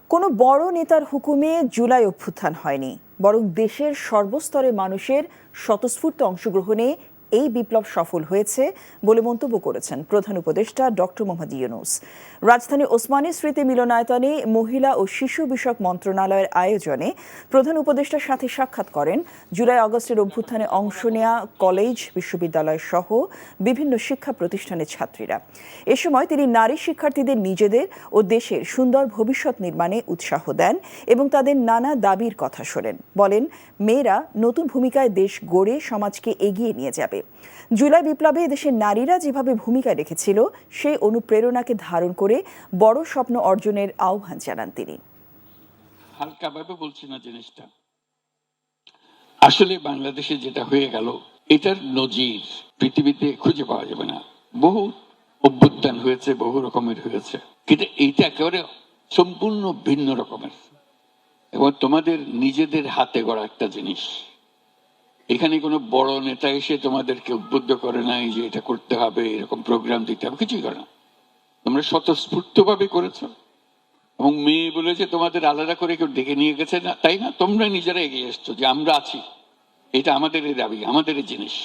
কোনো বড় নেতার হুকুমে জুলাই অভ্যুত্থান হয়নি, বরং দেশের সর্বস্তরের মানুষের স্বতঃস্ফূর্ত অংশগ্রহণে এই বিপ্লব সফল হয়েছে বলে মন্তব্য করেছেন প্রধান উপদেষ্টা ডক্টর মোহাম্মদ ইউনূস। রাজধানীর ওসমানী স্মৃতি মিলনায়তনে মহিলা ও শিশু বিষয়ক মন্ত্রণালয়ের আয়োজনে প্রধান উপদেষ্টার সাথে সাক্ষাৎ করেন জুলাই আগস্টের অভ্যুত্থানে অংশ নেয়া কলেজ, বিশ্ববিদ্যালয় সহ বিভিন্ন শিক্ষা প্রতিষ্ঠানের ছাত্রীরা। এ সময় তিনি নারী শিক্ষার্থীদের নিজেদের ও দেশের সুন্দর ভবিষ্যৎ নির্মাণে উৎসাহ দেন এবং তাদের নানা দাবির কথা শোনেন। বলেন, মেয়েরা নতুন ভূমিকায় দেশ গড়ে সমাজকে এগিয়ে নিয়ে যাবে। জুলাই বিপ্লবে দেশের নারীরা যেভাবে ভূমিকা রেখেছিল সেই অনুপ্রেরণাকে ধারণ করে বড় স্বপ্ন অর্জনের আহ্বান জানান তিনি। হালকাভাবে বলছি না জিনিসটা, আসলে বাংলাদেশে যেটা হয়ে গেল এটার নজির পৃথিবীতে খুঁজে পাওয়া যাবে না। বহু অভ্যুত্থান হয়েছে, বহু রকমের হয়েছে, কিন্তু এইটা একেবারে সম্পূর্ণ ভিন্ন রকমের এবং তোমাদের নিজেদের হাতে গড়া একটা জিনিস। এখানে কোনো বড় নেতা এসে তোমাদেরকে উদ্বুদ্ধ করে নাই যে এটা করতে হবে, এরকম প্রোগ্রাম দিতে হবে, কিছুই করে না। তোমরা স্বতঃস্ফূর্ত ভাবে করেছো এবং মেয়ে বলেছে তোমাদের আলাদা করে কেউ ডেকে নিয়ে গেছে না, তাই না? তোমরা নিজেরা এগিয়ে এসছো যে আমরা আছি, এটা আমাদের দাবি, আমাদের জিনিস।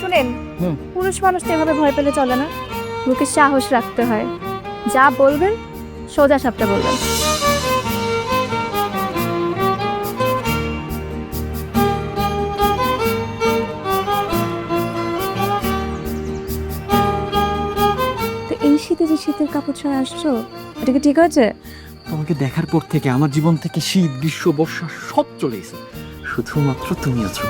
শুনেন, পুরুষ মানুষ তো এভাবে ভয় পেলে চলে না, মুখে সাহস রাখতে হয়। যা বলবেন সোজা সাপটা বলবেন। তো এই শীতে যে শীতের কাপড় ছাড়া আসছো, এটা কি ঠিক আছে? তোমাকে দেখার পর থেকে আমার জীবন থেকে শীত, গ্রীষ্ম, বর্ষা সব চলে গেছে, শুধুমাত্র তুমি আছো।